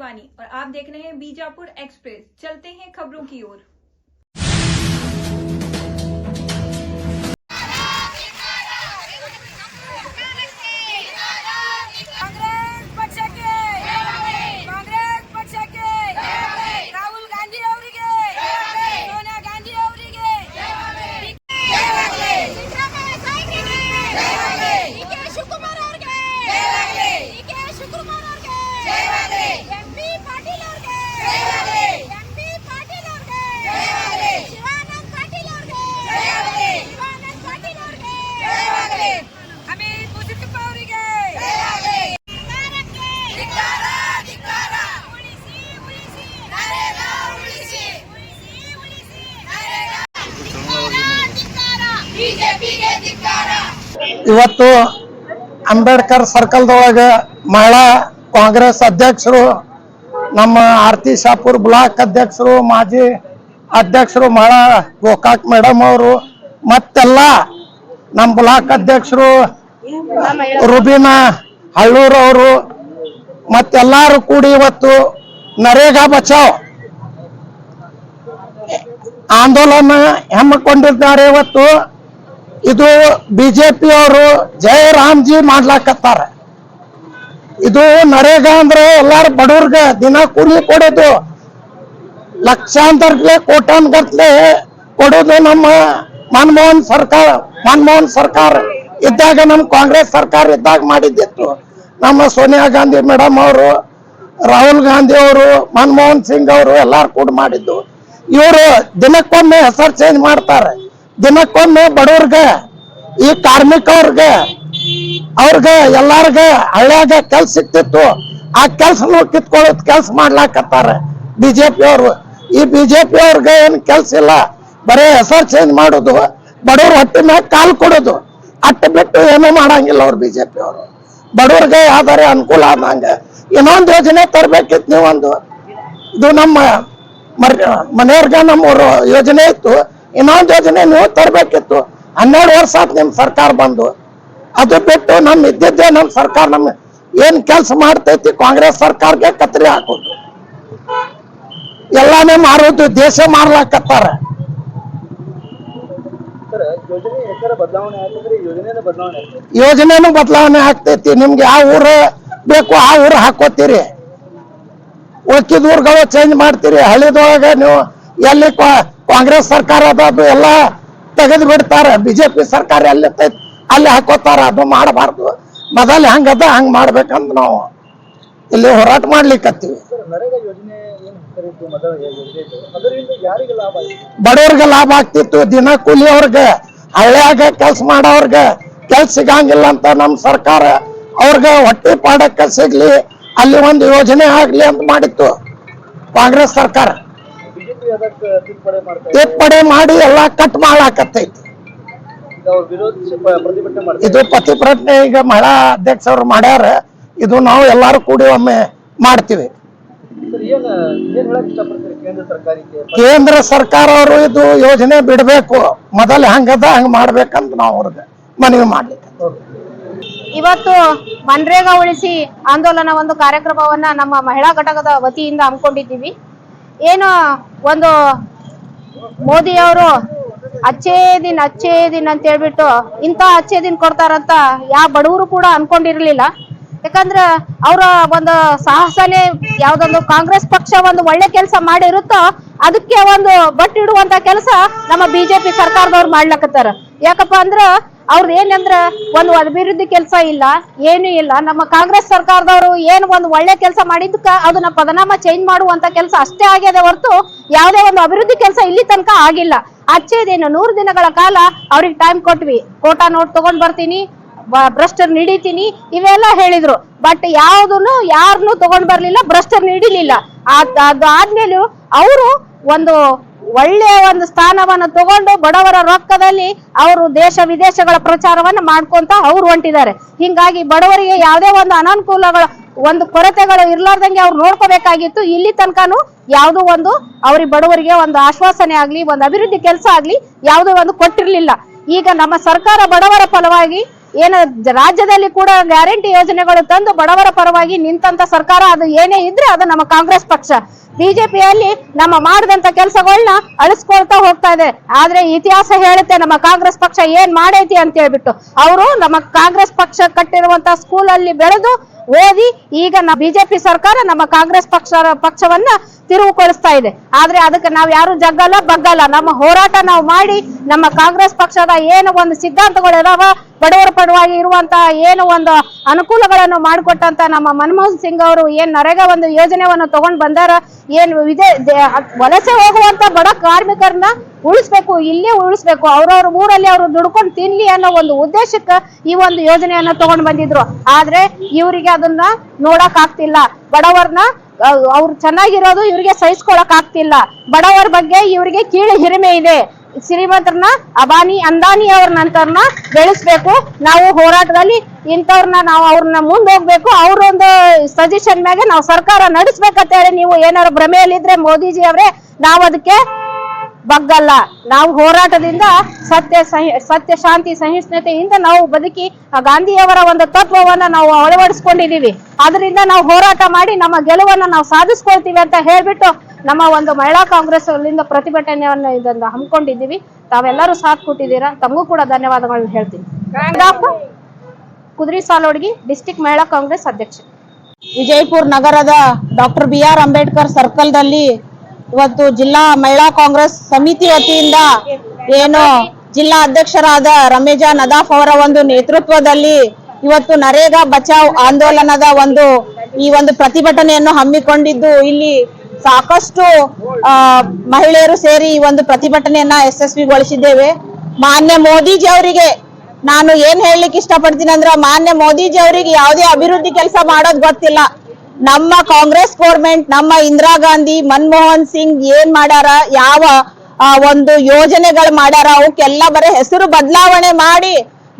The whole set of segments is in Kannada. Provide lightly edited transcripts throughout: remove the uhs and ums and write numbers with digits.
शिवानी और आप देख रहे हैं बीजापुर एक्सप्रेस। चलते हैं खबरों की ओर। ಇವತ್ತು ಅಂಬೇಡ್ಕರ್ ಸರ್ಕಲ್ದೊಳಗ ಮಹಿಳಾ ಕಾಂಗ್ರೆಸ್ ಅಧ್ಯಕ್ಷರು, ನಮ್ಮ ಆರತಿ ಶಾಪುರ್ ಬ್ಲಾಕ್ ಅಧ್ಯಕ್ಷರು, ಮಾಜಿ ಅಧ್ಯಕ್ಷರು ಮಹಿಳಾ ಗೋಕಾಕ್ ಮೇಡಮ್ ಅವರು, ಮತ್ತೆಲ್ಲ ನಮ್ಮ ಬ್ಲಾಕ್ ಅಧ್ಯಕ್ಷರು ರುಬಿನಾ ಹಳ್ಳೂರ್ ಅವರು ಮತ್ತೆಲ್ಲರೂ ಕೂಡಿ ಇವತ್ತು ನರೇಗಾ ಬಚಾವ್ ಆಂದೋಲನ ಹಮ್ಮಿಕೊಂಡಿದ್ದಾರೆ. ಇವತ್ತು ಇದು ಬಿಜೆಪಿ ಅವರು ಜೈ ರಾಮ್ಜಿ ಮಾಡ್ಲಾಕತ್ತಾರ. ಇದು ನರೇಗಾ ಅಂದ್ರೆ ಎಲ್ಲಾರು ಬಡವ್ರಿಗೆ ದಿನ ಕೂಲಿ ಕೊಡೋದು, ಲಕ್ಷಾಂತರ ಕೋಟ್ಯಾನ್ಗಟ್ಲೆ ಕೊಡೋದು. ನಮ್ಮ ಮನಮೋಹನ್ ಸರ್ಕಾರ ಇದ್ದಾಗ, ನಮ್ಮ ಕಾಂಗ್ರೆಸ್ ಸರ್ಕಾರ ಇದ್ದಾಗ ಮಾಡಿದ್ದಿತ್ತು. ನಮ್ಮ ಸೋನಿಯಾ ಗಾಂಧಿ ಮೇಡಮ್ ಅವರು, ರಾಹುಲ್ ಗಾಂಧಿ ಅವರು, ಮನಮೋಹನ್ ಸಿಂಗ್ ಅವರು ಎಲ್ಲಾರು ಕೂಡ ಮಾಡಿದ್ದು. ಇವರು ದಿನಕ್ಕೊಮ್ಮೆ ಹೆಸರು ಚೇಂಜ್ ಮಾಡ್ತಾರೆ. ದಿನಕ್ಕೊಮ್ಮೆ ಬಡವ್ರಿಗೆ, ಈ ಕಾರ್ಮಿಕವ್ರಿಗೆ, ಅವ್ರಿಗೆ ಎಲ್ಲಾರ್ಗ ಹಳ್ಳ್ಯಾಗ ಕೆಲ್ಸ ಸಿಕ್ತಿತ್ತು, ಆ ಕೆಲ್ಸನು ಕಿತ್ಕೊಳ್ಳೋದ್ ಕೆಲ್ಸ ಮಾಡ್ಲಾಕತ್ತಾರೆ ಬಿಜೆಪಿ ಅವರು. ಈ ಬಿಜೆಪಿ ಅವ್ರಿಗೆ ಏನ್ ಕೆಲ್ಸ ಇಲ್ಲ, ಬರೇ ಹೆಸರು ಚೇಂಜ್ ಮಾಡೋದು, ಬಡವ್ರ ಹೊಟ್ಟೆ ಮ್ಯಾಗ ಕಾಲ್ ಕೊಡೋದು, ಅಟ್ಟು ಬಿಟ್ಟು ಏನೂ ಮಾಡಂಗಿಲ್ಲ ಅವ್ರು ಬಿಜೆಪಿ ಅವರು. ಬಡವ್ರಿಗೆ ಯಾವ್ದಾರೆ ಅನುಕೂಲ ಆದಂಗ ಇನ್ನೊಂದು ಯೋಜನೆ ತರಬೇಕಿತ್ತು ನೀವೊಂದು. ಇದು ನಮ್ಮ ಮನೆಯವ್ರಿಗೆ ನಮ್ಮೂರು ಯೋಜನೆ ಇತ್ತು, ಇನ್ನೊಂದು ಯೋಜನೆ ನೀವು ತರಬೇಕಿತ್ತು. 12 ವರ್ಷ ಆಯ್ತು ನಿಮ್ ಸರ್ಕಾರ ಬಂದು. ಅದು ಬಿಟ್ಟು ಇದ್ದಿದ್ದೆ ನಮ್ಮ ಸರ್ಕಾರ ನಮ್ಮ ಏನ್ ಕೆಲಸ ಮಾಡ್ತೈತಿ ಕಾಂಗ್ರೆಸ್ ಸರ್ಕಾರಕ್ಕೆ ಕತ್ರಿ ಹಾಕೋದು, ಎಲ್ಲಾನೇ ಮಾರೋದು, ದೇಶ ಮಾರ್ಲಾಕತ್ತಾರ. ಯೋಜನೆನೂ ಬದಲಾವಣೆ ಆಗ್ತೈತಿ. ನಿಮ್ಗೆ ಯಾವ ಊರು ಬೇಕು ಆ ಊರು ಹಾಕೋತೀರಿ, ಉಳ್ಕಿದ ಊರುಗಳು ಚೇಂಜ್ ಮಾಡ್ತೀರಿ. ಹಳ್ಳಿದೊಳಗೆ ನೀವು ಎಲ್ಲಿ ಕಾಂಗ್ರೆಸ್ ಸರ್ಕಾರ ಅದು ಎಲ್ಲ ತೆಗೆದು ಬಿಡ್ತಾರೆ, ಬಿಜೆಪಿ ಸರ್ಕಾರ ಎಲ್ಲಿ ಅಲ್ಲಿ ಹಾಕೋತಾರ. ಅದು ಮಾಡಬಾರ್ದು. ಮೊದಲು ಹೆಂಗದ ಹಂಗ್ ಮಾಡ್ಬೇಕಂತ ನಾವು ಇಲ್ಲಿ ಹೋರಾಟ ಮಾಡ್ಲಿಕ್ಕತ್ತೀವಿ. ಬಡವ್ರಿಗೆ ಲಾಭ ಆಗ್ತಿತ್ತು, ದಿನ ಕೂಲಿಯವ್ರಿಗೆ, ಹಳ್ಳಿಯಾಗ ಕೆಲ್ಸ ಮಾಡೋರ್ಗೆ ಕೆಲ್ಸ ಸಿಗಂಗಿಲ್ಲ ಅಂತ ನಮ್ಮ ಸರ್ಕಾರ ಅವ್ರಿಗೆ ಹೊಟ್ಟೆ ಪಾಡಕ್ಕೆ ಸಿಗ್ಲಿ, ಅಲ್ಲಿ ಒಂದು ಯೋಜನೆ ಆಗ್ಲಿ ಅಂತ ಮಾಡಿತ್ತು ಕಾಂಗ್ರೆಸ್ ಸರ್ಕಾರ. ತಿದ್ದುಪಡಿ ಮಾಡಿ ಎಲ್ಲ ಕಟ್ ಮಾಡಾಕತ್ತೈತಿ. ಇದು ಪ್ರತಿಭಟನೆ ಈಗ ಮಹಿಳಾ ಅಧ್ಯಕ್ಷರು ಮಾಡ್ಯಾರ. ಇದು ನಾವು ಎಲ್ಲಾರು ಕೂಡಿ ಒಮ್ಮೆ ಮಾಡ್ತೀವಿ. ಕೇಂದ್ರ ಸರ್ಕಾರ ಅವರು ಇದು ಯೋಜನೆ ಬಿಡಬೇಕು, ಮೊದಲು ಹಂಗದ ಹಂಗ ಮಾಡ್ಬೇಕಂತ ನಾವು ಅವ್ರಿಗೆ ಮನವಿ ಮಾಡ್ಲಿಕ್ಕೆ. ಇವತ್ತು ಮನ್ರೇಗಾ ಉಳಿಸಿ ಆಂದೋಲನ ಒಂದು ಕಾರ್ಯಕ್ರಮವನ್ನ ನಮ್ಮ ಮಹಿಳಾ ಘಟಕದ ವತಿಯಿಂದ ಹಮ್ಮಿಕೊಂಡಿದ್ದೀವಿ. ಏನು ಒಂದು ಮೋದಿ ಅವರು ಅಚ್ಚೇ ದಿನ ಅಂತ ಹೇಳ್ಬಿಟ್ಟು ಇಂಥ ಅಚ್ಚೇ ದಿನ ಕೊಡ್ತಾರಂತ ಯಾವ ಬಡವರು ಕೂಡ ಅನ್ಕೊಂಡಿರ್ಲಿಲ್ಲ. ಯಾಕಂದ್ರೆ ಅವರ ಒಂದು ಸಾಹಸನೇ ಯಾವ್ದೊಂದು ಕಾಂಗ್ರೆಸ್ ಪಕ್ಷ ಒಂದು ಒಳ್ಳೆ ಕೆಲಸ ಮಾಡಿರುತ್ತೋ ಅದಕ್ಕೆ ಒಂದು ಬಟ್ ಇಡುವಂತ ಕೆಲಸ ನಮ್ಮ ಬಿಜೆಪಿ ಸರ್ಕಾರದವ್ರು ಮಾಡ್ಲಕತ್ತಾರ. ಯಾಕಪ್ಪ ಅಂದ್ರ ಅವ್ರದ್ದು ಏನಂದ್ರ ಒಂದು ಅಭಿವೃದ್ಧಿ ಕೆಲಸ ಇಲ್ಲ, ಏನು ಇಲ್ಲ. ನಮ್ಮ ಕಾಂಗ್ರೆಸ್ ಸರ್ಕಾರದವರು ಏನು ಒಂದು ಒಳ್ಳೆ ಕೆಲಸ ಮಾಡಿದ್ದಕ್ಕ ಅದನ್ನ ಪದನಾಮ ಚೇಂಜ್ ಮಾಡುವಂತ ಕೆಲಸ ಅಷ್ಟೇ ಆಗ್ಯದ ಹೊರತು ಯಾವುದೇ ಒಂದು ಅಭಿವೃದ್ಧಿ ಕೆಲಸ ಇಲ್ಲಿ ತನಕ ಆಗಿಲ್ಲ. ಅಚ್ಚೇದೇನು 100 ದಿನಗಳ ಕಾಲ ಅವ್ರಿಗೆ ಟೈಮ್ ಕೊಟ್ವಿ, ಕೋಟಾ ನೋಟ್ ತಗೊಂಡ್ ಬರ್ತೀನಿ, ಭ್ರಷ್ಟರ್ ಹಿಡಿತೀನಿ ಇವೆಲ್ಲ ಹೇಳಿದ್ರು. ಬಟ್ ಯಾವ್ದನ್ನು ಯಾರನ್ನು ತಗೊಂಡ್ ಬರ್ಲಿಲ್ಲ, ಭ್ರಷ್ಟರ್ ಹಿಡಿಲಿಲ್ಲ. ಅದಾದ್ಮೇಲೆ ಅವರು ಒಂದು ಒಳ್ಳೆಯ ಒಂದು ಸ್ಥಾನವನ್ನು ತಗೊಂಡು ಬಡವರ ರೊಕ್ಕದಲ್ಲಿ ಅವರು ದೇಶ ವಿದೇಶಗಳ ಪ್ರಚಾರವನ್ನ ಮಾಡ್ಕೊಂತ ಅವ್ರು ಹೊಂಟಿದ್ದಾರೆ. ಹಿಂಗಾಗಿ ಬಡವರಿಗೆ ಯಾವುದೇ ಒಂದು ಅನಾನುಕೂಲಗಳ ಒಂದು ಕೊರತೆಗಳು ಇರ್ಲಾರ್ದಂಗೆ ಅವ್ರು ನೋಡ್ಕೋಬೇಕಾಗಿತ್ತು. ಇಲ್ಲಿ ತನಕನೂ ಯಾವುದೋ ಒಂದು ಅವ್ರಿಗೆ ಬಡವರಿಗೆ ಒಂದು ಆಶ್ವಾಸನೆ ಆಗ್ಲಿ, ಒಂದು ಅಭಿವೃದ್ಧಿ ಕೆಲಸ ಆಗ್ಲಿ ಯಾವುದೋ ಒಂದು ಕೊಟ್ಟಿರ್ಲಿಲ್ಲ. ಈಗ ನಮ್ಮ ಸರ್ಕಾರ ಬಡವರ ಫಲವಾಗಿ ಏನು ರಾಜ್ಯದಲ್ಲಿ ಕೂಡ ಗ್ಯಾರಂಟಿ ಯೋಜನೆಗಳು ತಂದು ಬಡವರ ಪರವಾಗಿ ನಿಂತಂತ ಸರ್ಕಾರ ಅದು ಏನೇ ಇದ್ರೆ ಅದು ನಮ್ಮ ಕಾಂಗ್ರೆಸ್ ಪಕ್ಷ. ಬಿಜೆಪಿಯಲ್ಲಿ ನಮ್ಮ ಮಾಡಿದಂತ ಕೆಲಸಗಳನ್ನ ಅಳಿಸ್ಕೊಳ್ತಾ ಹೋಗ್ತಾ ಇದೆ. ಆದ್ರೆ ಇತಿಹಾಸ ಹೇಳುತ್ತೆ ನಮ್ಮ ಕಾಂಗ್ರೆಸ್ ಪಕ್ಷ ಏನ್ ಮಾಡೈತಿ ಅಂತ ಹೇಳ್ಬಿಟ್ಟು. ಅವರು ನಮ್ಮ ಕಾಂಗ್ರೆಸ್ ಪಕ್ಷ ಕಟ್ಟಿರುವಂತ ಸ್ಕೂಲ್ ಅಲ್ಲಿ ಬೆಳೆದು ಓದಿ ಈಗ ಬಿಜೆಪಿ ಸರ್ಕಾರ ನಮ್ಮ ಕಾಂಗ್ರೆಸ್ ಪಕ್ಷವನ್ನ ತಿರುವುಗೊಳಿಸ್ತಾ ಇದೆ. ಆದ್ರೆ ಅದಕ್ಕೆ ನಾವ್ ಯಾರು ಜಗ್ಗಲ್ಲ ಬಗ್ಗಲ್ಲ. ನಮ್ಮ ಹೋರಾಟ ನಾವು ಮಾಡಿ ನಮ್ಮ ಕಾಂಗ್ರೆಸ್ ಪಕ್ಷದ ಏನು ಒಂದು ಸಿದ್ಧಾಂತಗಳು ಇದಾವ, ಬಡವರ ಪರವಾಗಿ ಇರುವಂತ ಏನು ಒಂದು ಅನುಕೂಲಗಳನ್ನು ಮಾಡಿಕೊಟ್ಟಂತ ನಮ್ಮ ಮನಮೋಹನ್ ಸಿಂಗ್ ಅವರು ಏನ್ ನರೇಗಾ ಒಂದು ಯೋಜನೆಯನ್ನು ತಗೊಂಡ್ ಬಂದಾರ, ಏನ್ ವಲಸೆ ಹೋಗುವಂತ ಬಡ ಕಾರ್ಮಿಕರನ್ನ ಉಳಿಸ್ಬೇಕು, ಇಲ್ಲೇ ಉಳಿಸ್ಬೇಕು, ಅವ್ರವ್ರ ಊರಲ್ಲಿ ಅವರು ದುಡ್ಕೊಂಡು ತಿನ್ಲಿ ಅನ್ನೋ ಒಂದು ಉದ್ದೇಶಕ್ಕೆ ಈ ಒಂದು ಯೋಜನೆಯನ್ನ ತಗೊಂಡ್ ಬಂದಿದ್ರು. ಆದ್ರೆ ಇವರಿಗೆ ಅದನ್ನ ನೋಡಕ್ ಆಗ್ತಿಲ್ಲ. ಬಡವರ್ನ ಅವ್ರು ಚೆನ್ನಾಗಿರೋದು ಇವ್ರಿಗೆ ಸಹಿಸ್ಕೊಳಕ್ ಆಗ್ತಿಲ್ಲ. ಬಡವರ ಬಗ್ಗೆ ಇವರಿಗೆ ಕೀಳು ಹಿರಿಮೆ ಇದೆ. ಶ್ರೀಮಂತರನ್ನ ಅಂದಾನಿ ಅವ್ರ ನಂತರನ ಬೆಳೆಸ್ಬೇಕು. ನಾವು ಹೋರಾಟದಲ್ಲಿ ಇಂಥವ್ರನ್ನ ನಾವು ಅವ್ರನ್ನ ಮುಂದೆ ಹೋಗ್ಬೇಕು. ಅವ್ರೊಂದು ಸಜೆಷನ್ ಮ್ಯಾಗೆ ನಾವು ಸರ್ಕಾರ ನಡೆಸ್ಬೇಕಂತ ಹೇಳಿ ನೀವು ಏನಾರು ಭ್ರಮೆಯಲ್ಲಿದ್ರೆ ಮೋದಿಜಿ ಅವರೇ, ನಾವು ಅದಕ್ಕೆ ಬಗ್ಗಲ್ಲ. ನಾವು ಹೋರಾಟದಿಂದ ಸತ್ಯ ಶಾಂತಿ ಸಹಿಷ್ಣುತೆಯಿಂದ ನಾವು ಬದುಕಿ ಗಾಂಧಿಯವರ ಒಂದು ತತ್ವವನ್ನ ನಾವು ಅಳವಡಿಸ್ಕೊಂಡಿದೀವಿ. ಅದರಿಂದ ನಾವು ಹೋರಾಟ ಮಾಡಿ ನಮ್ಮ ಗೆಲುವನ್ನ ನಾವು ಸಾಧಿಸ್ಕೊಳ್ತೀವಿ ಅಂತ ಹೇಳ್ಬಿಟ್ಟು ನಮ್ಮ ಒಂದು ಮಹಿಳಾ ಕಾಂಗ್ರೆಸ್ ಅಲ್ಲಿಂದ ಪ್ರತಿಭಟನೆಯನ್ನು ಇದನ್ನು ಹಮ್ಮಿಕೊಂಡಿದ್ದೀವಿ. ತಾವೆಲ್ಲರೂ ಸಾಥ್ ಕೊಟ್ಟಿದ್ದೀರಾ, ತಮಗೂ ಕೂಡ ಧನ್ಯವಾದಗಳನ್ನು ಹೇಳ್ತೀನಿ. ಕುದುರೆ ಸಾಲೋಡ್ಗಿ, ಡಿಸ್ಟ್ರಿಕ್ಟ್ ಮಹಿಳಾ ಕಾಂಗ್ರೆಸ್ ಅಧ್ಯಕ್ಷ. ವಿಜಯಪುರ ನಗರದ ಡಾಕ್ಟರ್ BR ಅಂಬೇಡ್ಕರ್ ಸರ್ಕಲ್ ದಲ್ಲಿ ಇವತ್ತು ಜಿಲ್ಲಾ ಮಹಿಳಾ ಕಾಂಗ್ರೆಸ್ ಸಮಿತಿ ವತಿಯಿಂದ ಏನು ಜಿಲ್ಲಾ ಅಧ್ಯಕ್ಷರಾದ ರಮೇಜಾ ನದಾಫ್ ಅವರ ಒಂದು ನೇತೃತ್ವದಲ್ಲಿ ಇವತ್ತು ನರೇಗಾ ಬಚಾವ್ ಆಂದೋಲನದ ಈ ಒಂದು ಪ್ರತಿಭಟನೆಯನ್ನು ಹಮ್ಮಿಕೊಂಡಿದ್ದು, ಇಲ್ಲಿ ಸಾಕಷ್ಟು ಮಹಿಳೆಯರು ಸೇರಿ ಈ ಒಂದು ಪ್ರತಿಭಟನೆಯನ್ನ ಯಶಸ್ವಿಗೊಳಿಸಿದ್ದೇವೆ. ಮಾನ್ಯ ಮೋದಿಜಿ ಅವರಿಗೆ ನಾನು ಏನ್ ಹೇಳಲಿಕ್ಕೆ ಇಷ್ಟಪಡ್ತೀನಿ ಅಂದ್ರೆ, ಮಾನ್ಯ ಮೋದಿಜಿ ಅವರಿಗೆ ಯಾವುದೇ ಅಭಿವೃದ್ಧಿ ಕೆಲಸ ಮಾಡೋದು ಗೊತ್ತಿಲ್ಲ. ನಮ್ಮ ಕಾಂಗ್ರೆಸ್ ಗೌರ್ಮೆಂಟ್, ನಮ್ಮ ಇಂದಿರಾ ಗಾಂಧಿ, ಮನಮೋಹನ್ ಸಿಂಗ್ ಏನ್ ಮಾಡ್ಯಾರ, ಯಾವ ಒಂದು ಯೋಜನೆಗಳು ಮಾಡ್ಯಾರ, ಅವಕ್ಕೆಲ್ಲ ಬರೀ ಹೆಸರು ಬದಲಾವಣೆ ಮಾಡಿ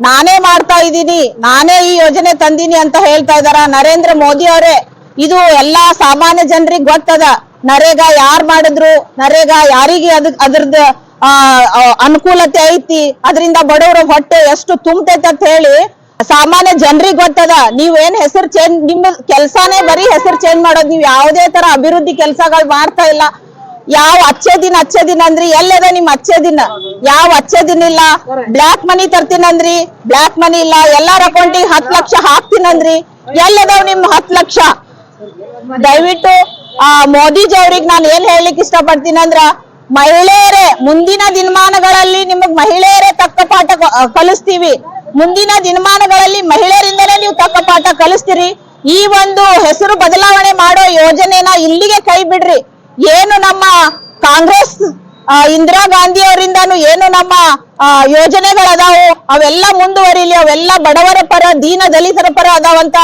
ನಾನೇ ಮಾಡ್ತಾ ಇದ್ದೀನಿ, ನಾನೇ ಈ ಯೋಜನೆ ತಂದೀನಿ ಅಂತ ಹೇಳ್ತಾ ಇದಾರ. ನರೇಂದ್ರ ಮೋದಿ ಅವರೇ, ಇದು ಎಲ್ಲಾ ಸಾಮಾನ್ಯ ಜನರಿಗೆ ಗೊತ್ತದ. ನರೇಗಾ ಯಾರ್ ಮಾಡಿದ್ರು, ನರೇಗಾ ಯಾರಿಗೆ ಅದ್ರದ್ದು ಅನುಕೂಲತೆ ಐತಿ, ಅದರಿಂದ ಬಡವರ ಹೊಟ್ಟೆ ಎಷ್ಟು ತುಂಬತೈತೆ ಅಂತ ಹೇಳಿ ಸಾಮಾನ್ಯ ಜನರಿಗೆ ಗೊತ್ತದ. ನೀವೇನ್ ಹೆಸರು ಚೇಂಜ್, ನಿಮ್ಮ ಕೆಲ್ಸಾನೇ ಬರೀ ಹೆಸರು ಚೇಂಜ್ ಮಾಡೋದು. ನೀವು ಯಾವುದೇ ತರ ಅಭಿವೃದ್ಧಿ ಕೆಲಸಗಳು ಮಾಡ್ತಾ ಇಲ್ಲ. ಯಾವ ಅಚ್ಚೆ ದಿನ ಅಂದ್ರಿ, ಎಲ್ಲದ ನಿಮ್ ಅಚ್ಚೆ ದಿನ? ಯಾವ ಅಚ್ಚೆ ದಿನ ಇಲ್ಲ. ಬ್ಲಾಕ್ ಮನಿ ತರ್ತೀನಂದ್ರಿ, ಬ್ಲಾಕ್ ಮನಿ ಇಲ್ಲ. ಎಲ್ಲಾರ ಅಕೌಂಟಿಗೆ 10 ಲಕ್ಷ ಹಾಕ್ತೀನಂದ್ರಿ, ಎಲ್ಲದಾವ್ ನಿಮ್ 10 ಲಕ್ಷ? ದಯವಿಟ್ಟು ಮೋದಿಜಿ ಅವ್ರಿಗೆ ನಾನು ಏನ್ ಹೇಳಲಿಕ್ಕೆ ಇಷ್ಟಪಡ್ತೀನಿ ಅಂದ್ರ, ಮಹಿಳೆಯರೇ ಮುಂದಿನ ದಿನಮಾನಗಳಲ್ಲಿ ನಿಮಗ್ ಮಹಿಳೆಯರೇ ತಕ್ಕ ಪಾಠ ಕಲಿಸ್ತೀವಿ. ಮುಂದಿನ ದಿನಮಾನಗಳಲ್ಲಿ ಮಹಿಳೆಯರಿಂದಲೇ ನೀವು ತಕ್ಕ ಪಾಠ ಕಲಿಸ್ತೀರಿ. ಈ ಒಂದು ಹೆಸರು ಬದಲಾವಣೆ ಮಾಡೋ ಯೋಜನೆನ ಇಲ್ಲಿಗೆ ಕೈ ಬಿಡ್ರಿ. ಏನು ನಮ್ಮ ಕಾಂಗ್ರೆಸ್ ಇಂದಿರಾ ಗಾಂಧಿ ಅವರಿಂದಾನು ಏನು ನಮ್ಮ ಯೋಜನೆಗಳದಾವು ಅವೆಲ್ಲ ಮುಂದುವರಿಲಿ, ಅವೆಲ್ಲ ಬಡವರ ಪರ, ದೀನ ದಲಿತರ ಪರ ಅದಾವಂತ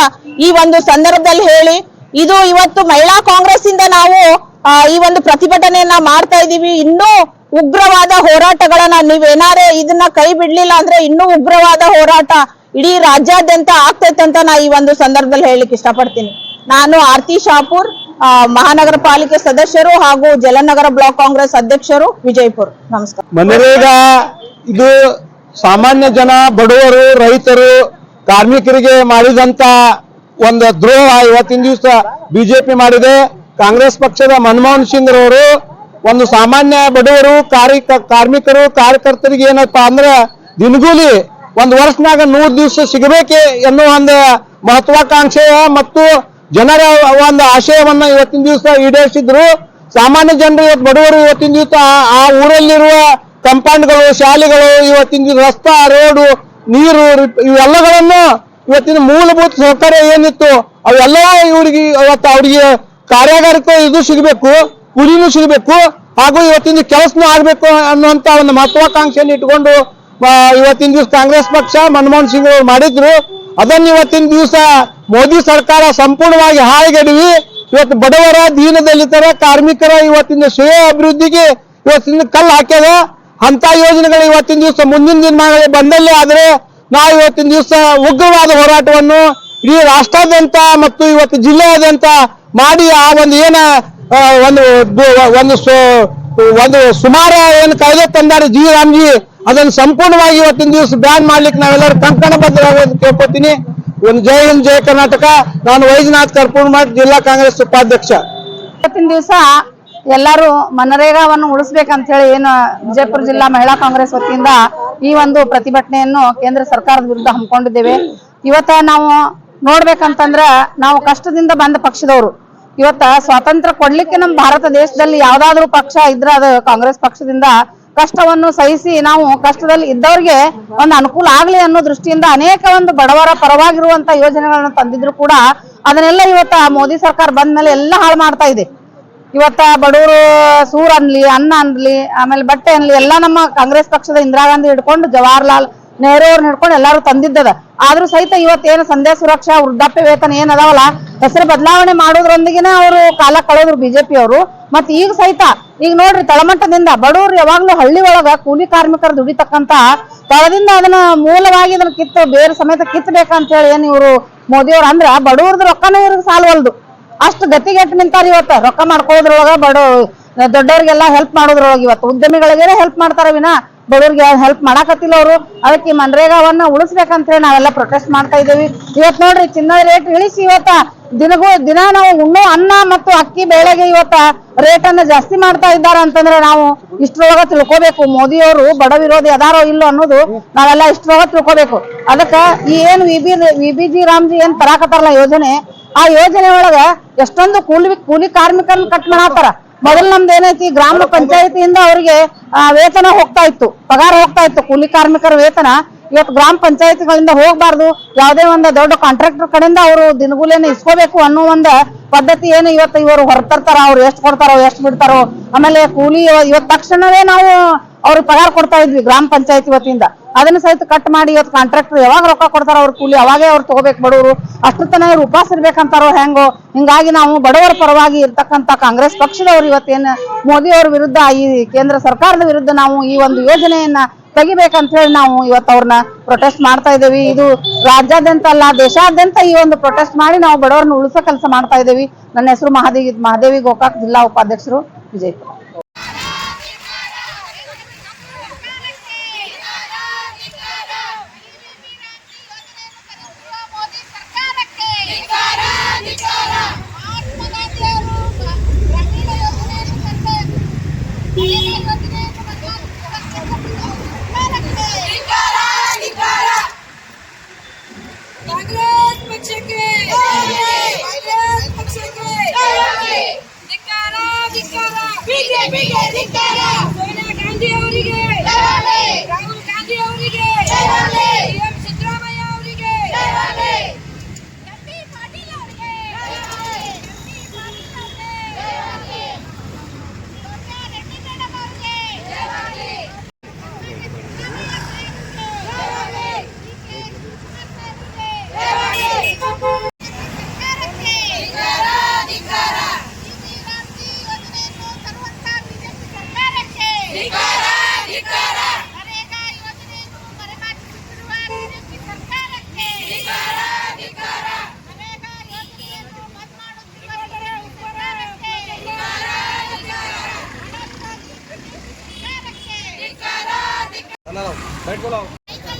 ಈ ಒಂದು ಸಂದರ್ಭದಲ್ಲಿ ಹೇಳಿ, ಇದು ಇವತ್ತು ಮಹಿಳಾ ಕಾಂಗ್ರೆಸ್ ಇಂದ ನಾವು ಈ ಒಂದು ಪ್ರತಿಭಟನೆಯನ್ನ ಮಾಡ್ತಾ ಇದೀವಿ. ಇನ್ನೂ ಉಗ್ರವಾದ ಹೋರಾಟಗಳನ್ನ ನೀವೇನಾರೇ ಇದನ್ನ ಕೈ ಬಿಡ್ಲಿಲ್ಲ ಅಂದ್ರೆ ಇನ್ನೂ ಉಗ್ರವಾದ ಹೋರಾಟ ಇಡೀ ರಾಜ್ಯಾದ್ಯಂತ ಆಗ್ತೈತೆ ಅಂತ ನಾ ಈ ಒಂದು ಸಂದರ್ಭದಲ್ಲಿ ಹೇಳಲಿಕ್ಕೆ ಇಷ್ಟಪಡ್ತೀನಿ. ನಾನು ಆರ್ತಿ ಶಾಪೂರ್, ಮಹಾನಗರ ಪಾಲಿಕೆ ಸದಸ್ಯರು ಹಾಗೂ ಜಲನಗರ ಬ್ಲಾಕ್ ಕಾಂಗ್ರೆಸ್ ಅಧ್ಯಕ್ಷರು, ವಿಜಯಪುರ. ನಮಸ್ಕಾರ. ಮನರೇಗಾ ಇದು ಸಾಮಾನ್ಯ ಜನ, ಬಡವರು, ರೈತರು, ಕಾರ್ಮಿಕರಿಗೆ ಮಾಡಿದಂತ ಒಂದು ದ್ರೋಹ ಇವತ್ತಿನ ದಿವಸ ಬಿಜೆಪಿ ಮಾಡಿದೆ. ಕಾಂಗ್ರೆಸ್ ಪಕ್ಷದ ಮನಮೋಹನ್ ಸಿಂಗ್ ರವರು ಒಂದು ಸಾಮಾನ್ಯ ಬಡವರು, ಕಾರ್ಮಿಕರು, ಕಾರ್ಯಕರ್ತರಿಗೆ ಏನಪ್ಪಾ ಅಂದ್ರೆ ದಿನಗೂಲಿ ಒಂದು ವರ್ಷನಾಗ 100 ದಿವಸ ಸಿಗಬೇಕೆ ಎನ್ನುವ ಒಂದು ಮಹತ್ವಾಕಾಂಕ್ಷೆ ಮತ್ತು ಜನರ ಒಂದು ಆಶಯವನ್ನ ಇವತ್ತಿನ ದಿವಸ ಈಡೇರಿಸಿದ್ರು. ಸಾಮಾನ್ಯ ಜನರು, ಇವತ್ತು ಬಡವರು ಇವತ್ತಿನ ದಿವಸ ಆ ಊರಲ್ಲಿರುವ ಕಂಪೌಂಡ್ಗಳು, ಶಾಲೆಗಳು, ಇವತ್ತಿನ ದಿವಸ ರಸ್ತಾ, ರೋಡು, ನೀರು ಇವೆಲ್ಲಗಳನ್ನು ಇವತ್ತಿನ ಮೂಲಭೂತ ಸೌಕರ್ಯ ಏನಿತ್ತು ಅವೆಲ್ಲ ಇವರಿಗೆ ಇವತ್ತು ಅವರಿಗೆ ಕಾರ್ಯಾಗಾರಕ್ಕೂ ಇದು ಸಿಗಬೇಕು, ಕೂಲಿನೂ ಸಿಗಬೇಕು, ಹಾಗೂ ಇವತ್ತಿನ ಕೆಲಸನೂ ಆಗ್ಬೇಕು ಅನ್ನುವಂತ ಒಂದು ಮಹತ್ವಾಕಾಂಕ್ಷೆಯನ್ನು ಇಟ್ಕೊಂಡು ಇವತ್ತಿನ ದಿವಸ ಕಾಂಗ್ರೆಸ್ ಪಕ್ಷ ಮನಮೋಹನ್ ಸಿಂಗ್ ಅವರು ಮಾಡಿದ್ರು. ಅದನ್ನು ಇವತ್ತಿನ ದಿವಸ ಮೋದಿ ಸರ್ಕಾರ ಸಂಪೂರ್ಣವಾಗಿ ಹಾಳುಗೆಡವಿ ಇವತ್ತು ಬಡವರ, ದೀನ ದಲಿತರ, ಕಾರ್ಮಿಕರ ಇವತ್ತಿನ ಶ್ರೇಯ ಅಭಿವೃದ್ಧಿಗೆ ಇವತ್ತಿನ ಕಲ್ಲು ಹಾಕ್ಯದ. ಅಂತ ಯೋಜನೆಗಳು ಇವತ್ತಿನ ದಿವಸ ಮುಂದಿನ ದಿನಮಾನಗಳಲ್ಲಿ ಬಂದಲ್ಲೇ ಆದ್ರೆ ನಾವು ಇವತ್ತಿನ ದಿವಸ ಉಗ್ರವಾದ ಹೋರಾಟವನ್ನು ಇಡೀ ರಾಷ್ಟ್ರಾದ್ಯಂತ ಮತ್ತು ಇವತ್ತು ಜಿಲ್ಲೆಯಾದ್ಯಂತ ಮಾಡಿ ಆ ಒಂದು ಒಂದು ಸುಮಾರು ಏನು ಕಾಯ್ದೆ ತಂದಾರೆ ಜಿ ರಾಮ್ಜಿ, ಅದನ್ನು ಸಂಪೂರ್ಣವಾಗಿ ಇವತ್ತಿನ ದಿವಸ ಬ್ಯಾನ್ ಮಾಡ್ಲಿಕ್ಕೆ ನಾವೆಲ್ಲರೂ ಕಂಕಣಬದ್ಧರಾಗೋದು ಕೇಳ್ಕೊತೀನಿ. ಒಂದು ಜೈ ಹಿಂದ್ ಜೈ ಕರ್ನಾಟಕ. ನಾನು ವೈದ್ಯನಾಥ್ ಕರ್ಪೂರ್ಮಠ, ಜಿಲ್ಲಾ ಕಾಂಗ್ರೆಸ್ ಉಪಾಧ್ಯಕ್ಷ. ಇವತ್ತಿನ ದಿವಸ ಎಲ್ಲರೂ ಮನರೇಗಾವನ್ನು ಉಳಿಸ್ಬೇಕಂತ ಹೇಳಿ ಏನು ವಿಜಯಪುರ ಜಿಲ್ಲಾ ಮಹಿಳಾ ಕಾಂಗ್ರೆಸ್ ವತಿಯಿಂದ ಈ ಒಂದು ಪ್ರತಿಭಟನೆಯನ್ನು ಕೇಂದ್ರ ಸರ್ಕಾರದ ವಿರುದ್ಧ ಹಮ್ಮಿಕೊಂಡಿದ್ದೇವೆ. ಇವತ್ತ ನಾವು ನೋಡ್ಬೇಕಂತಂದ್ರ ನಾವು ಕಷ್ಟದಿಂದ ಬಂದ ಪಕ್ಷದವರು. ಇವತ್ತ ಸ್ವಾತಂತ್ರ್ಯ ಕೊಡ್ಲಿಕ್ಕೆ ನಮ್ಮ ಭಾರತ ದೇಶದಲ್ಲಿ ಯಾವ್ದಾದ್ರು ಪಕ್ಷ ಇದ್ರ ಅದು ಕಾಂಗ್ರೆಸ್ ಪಕ್ಷದಿಂದ ಕಷ್ಟವನ್ನು ಸಹಿಸಿ ನಾವು ಕಷ್ಟದಲ್ಲಿ ಇದ್ದವ್ರಿಗೆ ಒಂದು ಅನುಕೂಲ ಆಗ್ಲಿ ಅನ್ನೋ ದೃಷ್ಟಿಯಿಂದ ಅನೇಕ ಒಂದು ಬಡವರ ಪರವಾಗಿರುವಂತ ಯೋಜನೆಗಳನ್ನ ತಂದಿದ್ರು ಕೂಡ ಅದನ್ನೆಲ್ಲ ಇವತ್ತ ಮೋದಿ ಸರ್ಕಾರ ಬಂದ ಮೇಲೆ ಎಲ್ಲ ಹಾಳು ಮಾಡ್ತಾ ಇದೆ. ಇವತ್ತ ಬಡವರು ಸೂರ್ ಅನ್ಲಿ, ಅನ್ನ ಅನ್ಲಿ, ಆಮೇಲೆ ಬಟ್ಟೆ ಅನ್ಲಿ ಎಲ್ಲ ನಮ್ಮ ಕಾಂಗ್ರೆಸ್ ಪಕ್ಷದ ಇಂದಿರಾ ಗಾಂಧಿ ಹಿಡ್ಕೊಂಡು ಜವಾಹರ್ಲಾಲ್ ನೆಹರು ಅವ್ರನ್ನ ಹಿಡ್ಕೊಂಡು ಎಲ್ಲಾರು ತಂದಿದ್ದದ. ಆದ್ರೂ ಸಹಿತ ಇವತ್ತೇನು ಸಂಧ್ಯಾ ಸುರಕ್ಷಾ, ವೃದ್ಧಾಪ್ಯ ವೇತನ ಏನ್ ಅದಾವಲ್ಲ ಹೆಸರು ಬದಲಾವಣೆ ಮಾಡೋದ್ರೊಂದಿಗೆನೆ ಅವರು ಕಾಲ ಕಳೆದ್ರು ಬಿಜೆಪಿ ಅವರು. ಮತ್ ಈಗ ಸಹಿತ ಈಗ ನೋಡ್ರಿ ತಳಮಟ್ಟದಿಂದ ಬಡವರು ಯಾವಾಗ್ಲೂ ಹಳ್ಳಿ ಒಳಗ ಕೂಲಿ ಕಾರ್ಮಿಕರು ದುಡಿತಕ್ಕಂತ ತಳದಿಂದ ಅದನ್ನ ಮೂಲವಾಗಿ ಅದನ್ನ ಕಿತ್ತು ಬೇರೆ ಸಮೇತ ಕಿತ್ತಬೇಕಂತ ಹೇಳಿ ಏನ್ ಇವರು ಮೋದಿ ಅವ್ರ ಅಂದ್ರ ಬಡವ್ರದ್ದು ರೊಕ್ಕನ ಇವ್ರಿಗೆ ಸಾಲವಲ್ದು. ಅಷ್ಟು ಗತಿಗೆಟ್ಟು ನಿಂತಾರ. ಇವತ್ತ ರೊಕ್ಕ ಮಾಡ್ಕೊಳ್ಳೋದ್ರೊಳಗ ದೊಡ್ಡವ್ರಿಗೆಲ್ಲ ಹೆಲ್ಪ್ ಮಾಡೋದ್ರೊಳಗೆ ಇವತ್ತು ಉದ್ಯಮಿಗಳಿಗೆ ಹೆಲ್ಪ್ ಮಾಡ್ತಾರ ವಿನ ಬಡವ್ರಿಗೆ ಹೆಲ್ಪ್ ಮಾಡಾಕತ್ತಿಲ್ಲ ಅವರು. ಅದಕ್ಕೆ ಮನ್ರೇಗಾವನ್ನ ಉಳಿಸ್ಬೇಕಂತ ಹೇಳಿ ನಾವೆಲ್ಲ ಪ್ರೊಟೆಸ್ಟ್ ಮಾಡ್ತಾ ಇದ್ದೀವಿ. ಇವತ್ ನೋಡ್ರಿ ಚಿನ್ನದ ರೇಟ್ ಇಳಿಸಿ ಇವತ್ತ ದಿನ ನಾವು ಉಣ್ಣೋ ಅನ್ನ ಮತ್ತು ಅಕ್ಕಿ ಬೇಳೆಗೆ ಇವತ್ತ ರೇಟ್ ಅನ್ನ ಜಾಸ್ತಿ ಮಾಡ್ತಾ ಇದ್ದಾರೆ ಅಂತಂದ್ರೆ ನಾವು ಇಷ್ಟರೊಳಗ ತಿಳ್ಕೊಬೇಕು ಮೋದಿ ಅವರು ಬಡ ವಿರೋಧಿ ಅದಾರೋ ಇಲ್ಲೋ ಅನ್ನೋದು ನಾವೆಲ್ಲ ಇಷ್ಟರೊಳಗ ತಿಳ್ಕೊಬೇಕು. ಅದಕ್ಕ ಈ ಏನ್ ವಿಬಿಜಿ ರಾಮ್ಜಿ ಏನ್ ತರಾಕತ್ತಾರಲ್ಲ ಯೋಜನೆ, ಆ ಯೋಜನೆ ಒಳಗ ಎಷ್ಟೊಂದು ಕೂಲಿ ಕಾರ್ಮಿಕರನ್ನ ಕಟ್ ಮಾಡಾತಾರ. ಮೊದಲು ನಮ್ದು ಏನೈತಿ ಗ್ರಾಮ ಪಂಚಾಯತಿಯಿಂದ ಅವರಿಗೆ ವೇತನ ಹೋಗ್ತಾ ಇತ್ತು, ಪಗಾರ ಹೋಗ್ತಾ ಇತ್ತು ಕೂಲಿ ಕಾರ್ಮಿಕರ ವೇತನ. ಇವತ್ತು ಗ್ರಾಮ ಪಂಚಾಯತಿಗಳಿಂದ ಹೋಗ್ಬಾರ್ದು, ಯಾವುದೇ ಒಂದು ದೊಡ್ಡ ಕಾಂಟ್ರಾಕ್ಟರ್ ಕಡೆಯಿಂದ ಅವರು ದಿನಗೂಲಿಯನ್ನು ಇಸ್ಕೋಬೇಕು ಅನ್ನೋ ಒಂದು ಪದ್ಧತಿ ಏನು ಇವತ್ತು ಇವರು ಹೊರತರ್ತಾರ. ಅವ್ರು ಎಷ್ಟು ಕೊಡ್ತಾರೋ ಎಷ್ಟು ಬಿಡ್ತಾರೋ. ಆಮೇಲೆ ಕೂಲಿ ಇವತ್ತು ತಕ್ಷಣವೇ ನಾವು ಅವ್ರಿಗೆ ಪಗಾರ ಕೊಡ್ತಾ ಇದ್ವಿ ಗ್ರಾಮ ಪಂಚಾಯತಿ ವತಿಯಿಂದ. ಅದನ್ನ ಸಹಿತ ಕಟ್ ಮಾಡಿ ಇವತ್ತು ಕಾಂಟ್ರಾಕ್ಟರ್ ಯಾವಾಗ ರೊಕ್ಕ ಕೊಡ್ತಾರ ಅವ್ರ ಕೂಲಿ ಅವಾಗೇ ಅವ್ರು ತಗೋಬೇಕು ಬಡವರು. ಅಷ್ಟು ತನ ಇವ್ರು ಉಪವಾಸ ಇರ್ಬೇಕಂತಾರೋ ಹೆಂಗೋ. ಹಿಂಗಾಗಿ ನಾವು ಬಡವರ ಪರವಾಗಿ ಇರ್ತಕ್ಕಂತ ಕಾಂಗ್ರೆಸ್ ಪಕ್ಷದವ್ರು ಇವತ್ತೇನು ಮೋದಿ ಅವ್ರ ವಿರುದ್ಧ, ಈ ಕೇಂದ್ರ ಸರ್ಕಾರದ ವಿರುದ್ಧ ನಾವು ಈ ಒಂದು ಯೋಜನೆಯನ್ನ ತೆಗಿಬೇಕಂತ ಹೇಳಿ ನಾವು ಇವತ್ತು ಅವ್ರನ್ನ ಪ್ರೊಟೆಸ್ಟ್ ಮಾಡ್ತಾ ಇದ್ದೇವೆ. ಇದು ರಾಜ್ಯಾದ್ಯಂತ ಅಲ್ಲ, ದೇಶಾದ್ಯಂತ ಈ ಒಂದು ಪ್ರೊಟೆಸ್ಟ್ ಮಾಡಿ ನಾವು ಬಡವರನ್ನ ಉಳಿಸೋ ಕೆಲಸ ಮಾಡ್ತಾ ಇದ್ದೇವೆ. ನನ್ನ ಹೆಸರು ಮಹಾದೇವಿ ಗೋಕಾಕ್, ಜಿಲ್ಲಾ ಉಪಾಧ್ಯಕ್ಷರು, ವಿಜಯಪುರ. ಸೋನಿಯಾ ಗಾಂಧಿ ಅವರಿಗೆ, ರಾಹುಲ್ ಗಾಂಧಿ ಅವರಿಗೆ, ಸಿದ್ದರಾಮಯ್ಯ ಅವರಿಗೆ, ಪಾಟೀಲ್ ಅವರಿಗೆ, ರೆಡ್ಡಿ ಮೇಡಮ್ ಅವರಿಗೆ,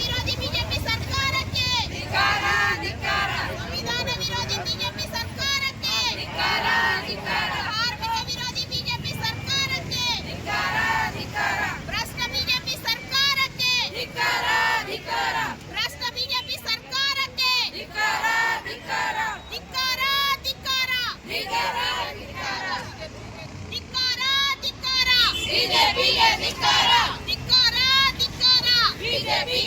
ವಿರೋಧಿ ಬಿಜೆಪಿ ಸರ್ಕಾರಕ್ಕೆ, ಸಂವಿಧಾನ ವಿರೋಧಿ ಬಿಜೆಪಿ ಸರ್ಕಾರಕ್ಕೆ, ಕಾರ್ಮಿಕ ವಿರೋಧಿ ಬಿಜೆಪಿ ಸರ್ಕಾರಕ್ಕೆ, ಭ್ರಷ್ಟ ಬಿಜೆಪಿ ಸರ್ಕಾರಕ್ಕೆ, ಭ್ರಷ್ಟ ಬಿಜೆಪಿ ಸರ್ಕಾರಕ್ಕೆ ಬಿಜೆಪಿಗೆ ಧಿಕ್ಕಾರ, ಬಿಜೆಪಿ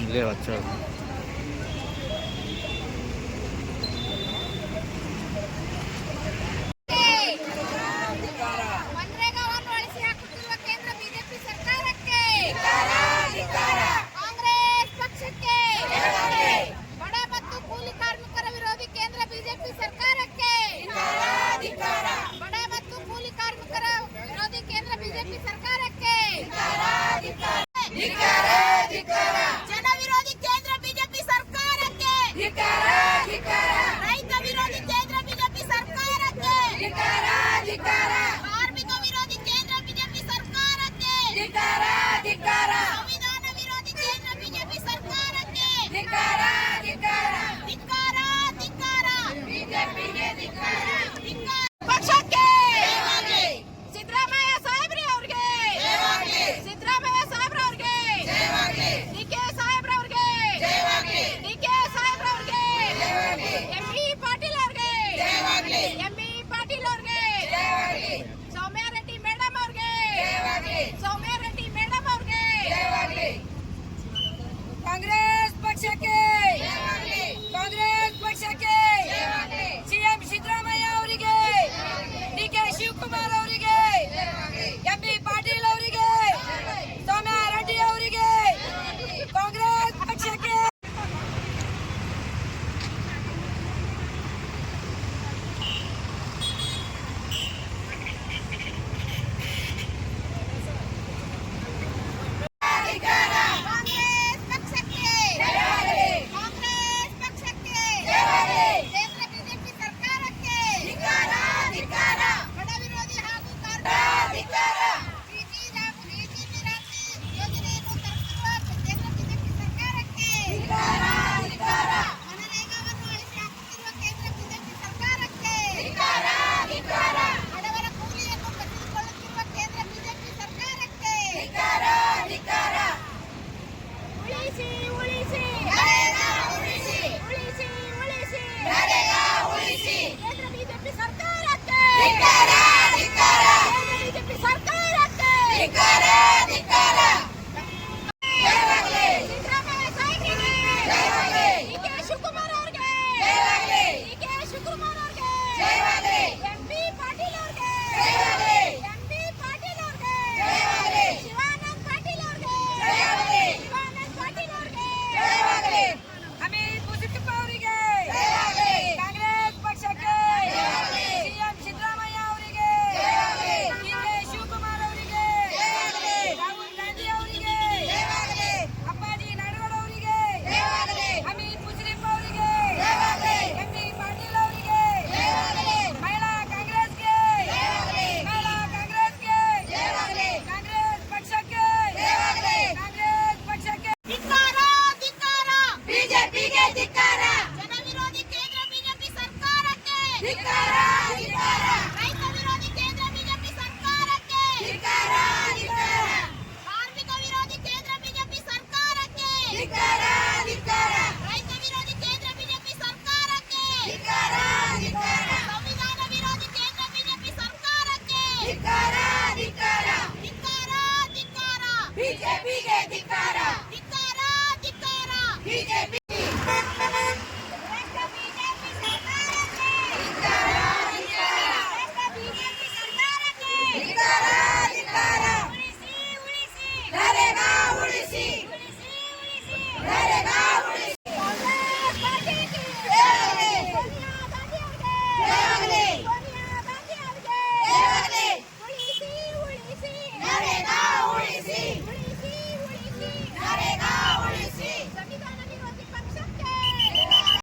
ले अच्छा ಮನ್ರೇಗಾವನ್ನು ಅಳಿಸಿ ಹಾಕುತ್ತಿರುವ ಕೇಂದ್ರ ಬಿಜೆಪಿ ಸರ್ಕಾರಕ್ಕೆ ಕಾಂಗ್ರೆಸ್ ಪಕ್ಷಕ್ಕೆ ಬಡ ಮತ್ತು ಕೂಲಿ ಕಾರ್ಮಿಕರ ವಿರೋಧಿ ಕೇಂದ್ರ ಬಿಜೆಪಿ ಸರ್ಕಾರಕ್ಕೆ ಬಡ ಮತ್ತು ಕೂಲಿ ಕಾರ್ಮಿಕರ ವಿರೋಧಿ ಕೇಂದ್ರ ಬಿಜೆಪಿ ಸರ್ಕಾರಕ್ಕೆ ಜನ ವಿರೋಧಿ ಕೇಂದ್ರ ಬಿಜೆಪಿ ಸರ್ಕಾರಕ್ಕೆ ರೈತ ವಿರೋಧಿ ಕೇಂದ್ರ ಬಿಜೆಪಿ ಸರ್ಕಾರಕ್ಕೆ ಕಾರ್ಮಿಕ ವಿರೋಧಿ ಕೇಂದ್ರ ಬಿಜೆಪಿ ಸರ್ಕಾರಕ್ಕೆ ಸಂವಿಧಾನ ವಿರೋಧಿ ಕೇಂದ್ರ ಬಿಜೆಪಿ ಸರ್ಕಾರಕ್ಕೆ ಧಿಕ್ಕಾರ ಪಕ್ಷಕ್ಕೆ ಸಿದ್ದರಾಮಯ್ಯ ಸಾಹೇಬ್ರಿ ಅವ್ರಿಗೆ ಸಿದ್ದರಾಮಯ್ಯ ಸಾಹೇಬ್ರ ಅವ್ರಿಗೆ ಡಿಕೆ ಸಾಹೇಬ್ರ ಅವ್ರಿಗೆ ಡಿಕೆ ಸಾಹೇಬ್ರ ಅವ್ರಿಗೆ ಎಂಬಿ ಪಾಟೀಲ್ ಅವ್ರಿಗೆ ಎಂಬಿ ಪಾಟೀಲ್ ಅವ್ರಿಗೆ ಸೌಮ್ಯ ರೆಡ್ಡಿ ಮೇಡಮ್ ಅವ್ರಿಗೆ ಸೌಮ್ಯ ರೆಡ್ಡಿ ಮೇಡಮ್ ಅವ್ರಿಗೆ ಕಾಂಗ್ರೆಸ್ ಪಕ್ಷಕ್ಕೆ ಕಾಂಗ್ರೆಸ್ ಪಕ್ಷಕ್ಕೆ ಸಿಎಂ ಸಿದ್ದರಾಮಯ್ಯ ಅವರಿಗೆ ಡಿಕೆ ಶಿವಕುಮಾರ್ ಅವರಿಗೆ ಎಂಬಿ ಪಾಟೀಲ್ ಅವರಿಗೆ ಸೌಮ್ಯ ರೆಡ್ಡಿ ಅವರಿಗೆ ಕಾಂಗ್ರೆಸ್ ಪಕ್ಷಕ್ಕೆ ಕಾಂಗ್ರೆಸ್ ಪಕ್ಷಕ್ಕೆ ಕಾಂಗ್ರೆಸ್ ಪಕ್ಷಕ್ಕೆ ಕೇಂದ್ರ ಬಿಜೆಪಿ ಸರ್ಕಾರಕ್ಕೆ ಬಡ ವಿರೋಧಿ ಹಾಗೂ ಕಾರ್ಮಿಕ ಯೋಜನೆಯನ್ನು ತರುತ್ತಿರುವ ಕೇಂದ್ರ ಬಿಜೆಪಿ ಸರ್ಕಾರಕ್ಕೆ ಮನರೇಗಾವನ್ನು ಅಳಿಸಿ ಹಾಕುತ್ತಿರುವ ಕೇಂದ್ರ ಬಿಜೆಪಿ ಸರ್ಕಾರಕ್ಕೆ ಬಡವರ ಕೂಲಿಯನ್ನು ಕಸಿದುಕೊಳ್ಳುತ್ತಿರುವ ಕೇಂದ್ರ ಬಿಜೆಪಿ ಸರ್ಕಾರಕ್ಕೆ ಉಳಿಸಿ ಉಳಿಸಿ ಉಳಿಸಿ ಉಳಿಸಿ ಕೇಂದ್ರ ಬಿಜೆಪಿ ಸರ್ಕಾರಕ್ಕೆ ಕೇಂದ್ರ ಬಿಜೆಪಿ ಸರ್ಕಾರಕ್ಕೆ ಸಿದ್ದರಾಮಯ್ಯ ಸಾಹೇಬ್ರಿಗೆ ಡಿಕೆ ಶಿವಕುಮಾರ್ ಅವ್ರಿಗೆ ಡಿಕೆ ಶಿವಕುಮಾರ್ ಅವ್ರಿಗೆ ಎಂಬಿ ಪಾಟೀಲ್ ಅವ್ರಿಗೆ ಎಂಬಿ ಪಾಟೀಲ್ ಅವ್ರಿಗೆ ಶಿವಾನಂದ್ ಪಾಟೀಲ್ ಅವ್ರಿಗೆ ಶಿವಾನಂದ್ ಪಾಟೀಲ್ ಅವ್ರಿಗೆ ಅಮಿತ್ ಮುಸಿಕಪ್ಪ ಅವರಿಗೆ ಕಾಂಗ್ರೆಸ್ ಪಕ್ಷಕ್ಕೆ ಸಿಎಂ ಸಿದ್ದರಾಮಯ್ಯ ಅವರಿಗೆ ಡಿಕೆ ಶಿವಕುಮಾರ್ ಅವರಿಗೆ ರಾಹುಲ್ ಗಾಂಧಿ ಅವರಿಗೆ ಅಪ್ಪಾಜಿ ನಾಡಗೌಡ ಅವರಿಗೆ ಅಮಿತ್ ಮುಸಿಕಪ್ಪ ಅವರಿಗೆ ಎಂಬಿ ಪಾಟೀಲ್ ಅವರಿಗೆ ಮಹಿಳಾ ಕಾಂಗ್ರೆಸ್ಗೆ ಕಾಂಗ್ರೆಸ್ ಪಕ್ಷಕ್ಕೆ ಕಾಂಗ್ರೆಸ್ ಪಕ್ಷಕ್ಕೆ ಧಿಕ್ಕಾರ ಬಿಜೆಪಿಗೆ ಧಿಕ್ಕಾರ ಜನ ವಿರೋಧಿ ಕೇಂದ್ರ ಬಿಜೆಪಿ ಸರ್ಕಾರಕ್ಕೆ ರೈತ ವಿರೋಧಿ ಕೇಂದ್ರ ಬಿಜೆಪಿ ಸರ್ಕಾರಕ್ಕೆ ಕಾರ್ಮಿಕ ವಿರೋಧಿ ಕೇಂದ್ರ ಬಿಜೆಪಿ ಸರ್ಕಾರಕ್ಕೆ ರೈತ ವಿರೋಧಿ ಕೇಂದ್ರ ಬಿಜೆಪಿ ಸರ್ಕಾರಕ್ಕೆ ಸಂವಿಧಾನ ವಿರೋಧಿ ಕೇಂದ್ರ ಬಿಜೆಪಿ ಸರ್ಕಾರಕ್ಕೆ ಬಿಜೆಪಿಗೆ ಧಿಕ್ಕಾರ ಧಿಕ್ಕಾರ